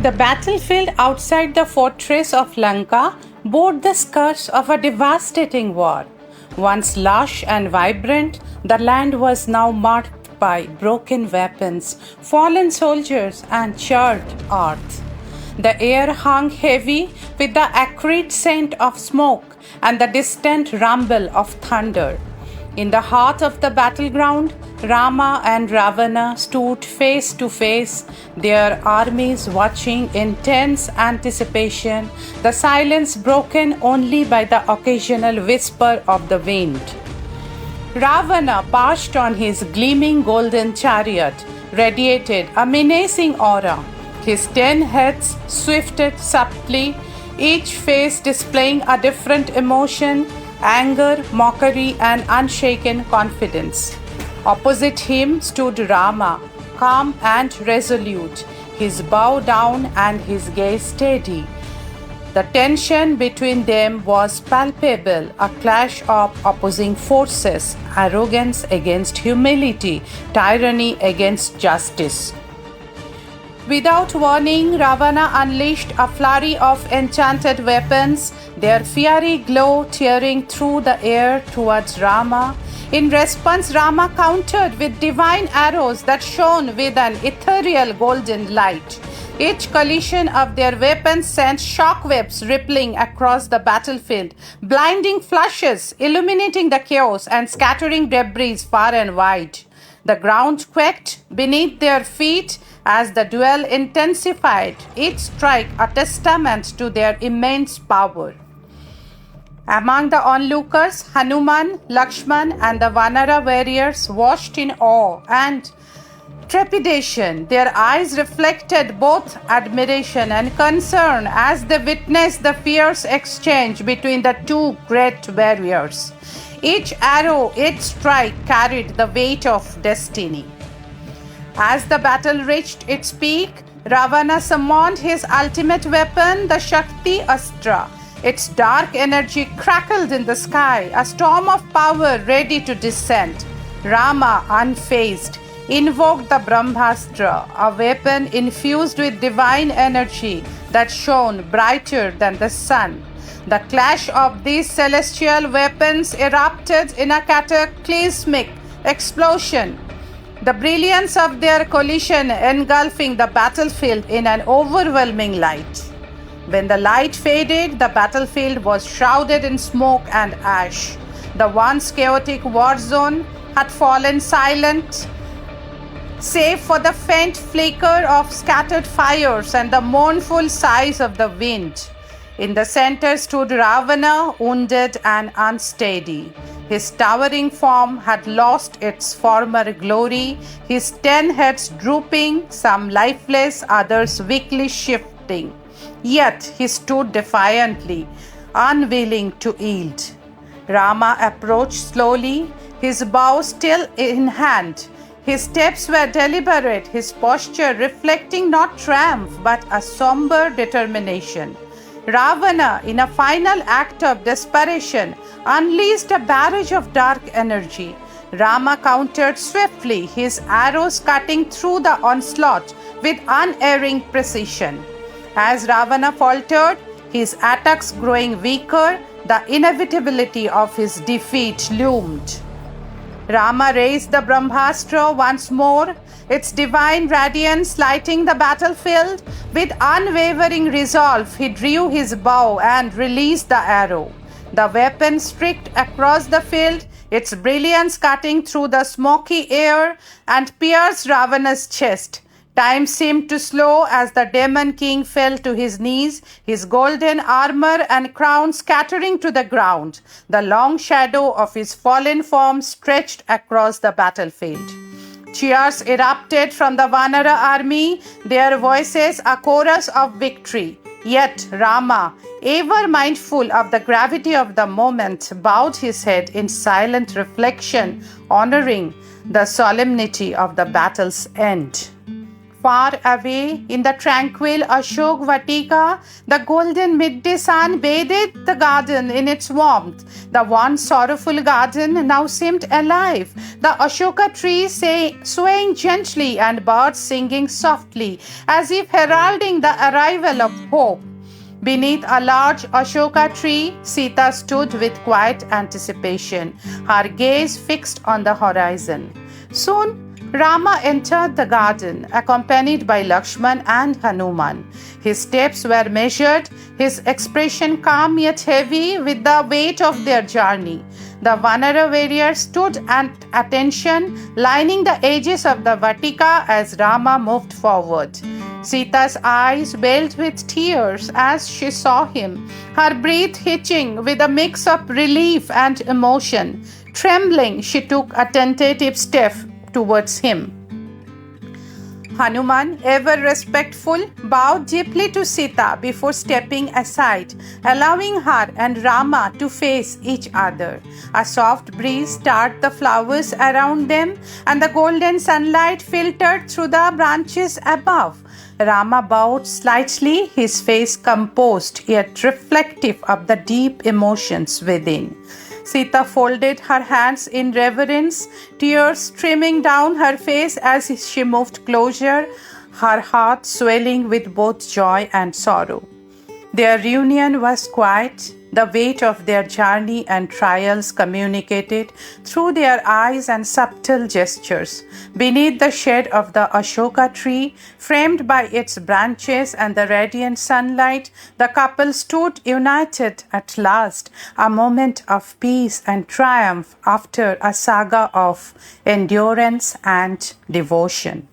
The battlefield outside the fortress of Lanka bore the scars of a devastating war. Once lush and vibrant, the land was now marked by broken weapons, fallen soldiers, and charred earth. The air hung heavy with the acrid scent of smoke and the distant rumble of thunder. In the heart of the battleground, Rama and Ravana stood face to face, their armies watching in tense anticipation, the silence broken only by the occasional whisper of the wind. Ravana, perched on his gleaming golden chariot, radiated a menacing aura. His 10 heads swifted subtly, each face displaying a different emotion: anger, mockery, and unshaken confidence. Opposite him stood Rama, calm and resolute, his bow down and his gaze steady. The tension between them was palpable, a clash of opposing forces, arrogance against humility, tyranny against justice. Without warning, Ravana unleashed a flurry of enchanted weapons, their fiery glow tearing through the air towards Rama. In response, Rama countered with divine arrows that shone with an ethereal golden light. Each collision of their weapons sent shockwaves rippling across the battlefield, blinding flashes, illuminating the chaos, and scattering debris far and wide. The ground quaked beneath their feet as the duel intensified, each strike a testament to their immense power. Among the onlookers, Hanuman, Lakshman, and the Vanara warriors watched in awe and trepidation. Their eyes reflected both admiration and concern as they witnessed the fierce exchange between the two great warriors. Each arrow, each strike carried the weight of destiny. As the battle reached its peak, Ravana summoned his ultimate weapon, the Shakti Astra. Its dark energy crackled in the sky, a storm of power ready to descend. Rama, unfazed, invoked the Brahmastra, a weapon infused with divine energy that shone brighter than the sun. The clash of these celestial weapons erupted in a cataclysmic explosion, the brilliance of their collision engulfing the battlefield in an overwhelming light. When the light faded, the battlefield was shrouded in smoke and ash. The once chaotic war zone had fallen silent, save for the faint flicker of scattered fires and the mournful sighs of the wind. In the center stood Ravana, wounded and unsteady. His towering form had lost its former glory, his 10 heads drooping, some lifeless, others weakly shifting. Yet he stood defiantly, unwilling to yield. Rama approached slowly, his bow still in hand. His steps were deliberate, his posture reflecting not triumph but a somber determination. Ravana, in a final act of desperation, unleashed a barrage of dark energy. Rama countered swiftly, his arrows cutting through the onslaught with unerring precision. As Ravana faltered, his attacks growing weaker, the inevitability of his defeat loomed. Rama raised the Brahmastra once more, its divine radiance lighting the battlefield. With unwavering resolve, he drew his bow and released the arrow. The weapon streaked across the field, its brilliance cutting through the smoky air and pierced Ravana's chest. Time seemed to slow as the demon king fell to his knees, his golden armor and crown scattering to the ground. The long shadow of his fallen form stretched across the battlefield. Cheers erupted from the Vanara army, their voices a chorus of victory. Yet Rama, ever mindful of the gravity of the moment, bowed his head in silent reflection, honoring the solemnity of the battle's end. Far away in the tranquil Ashok Vatika, the golden midday sun bathed the garden in its warmth. The once sorrowful garden now seemed alive, the Ashoka tree swaying gently and birds singing softly, as if heralding the arrival of hope. Beneath a large Ashoka tree, Sita stood with quiet anticipation, her gaze fixed on the horizon. Soon, Rama entered the garden, accompanied by Lakshman and Hanuman. His steps were measured, his expression calm yet heavy with the weight of their journey. The Vanara warriors stood at attention, lining the edges of the Vatika as Rama moved forward. Sita's eyes welled with tears as she saw him, her breath hitching with a mix of relief and emotion. Trembling, she took a tentative step towards him. Hanuman, ever respectful, bowed deeply to Sita before stepping aside, allowing her and Rama to face each other. A soft breeze stirred the flowers around them, and the golden sunlight filtered through the branches above. Rama bowed slightly, his face composed yet reflective of the deep emotions within. Sita folded her hands in reverence, tears streaming down her face as she moved closer, her heart swelling with both joy and sorrow. Their reunion was quiet, the weight of their journey and trials communicated through their eyes and subtle gestures. Beneath the shade of the Ashoka tree, framed by its branches and the radiant sunlight, the couple stood united at last, a moment of peace and triumph after a saga of endurance and devotion.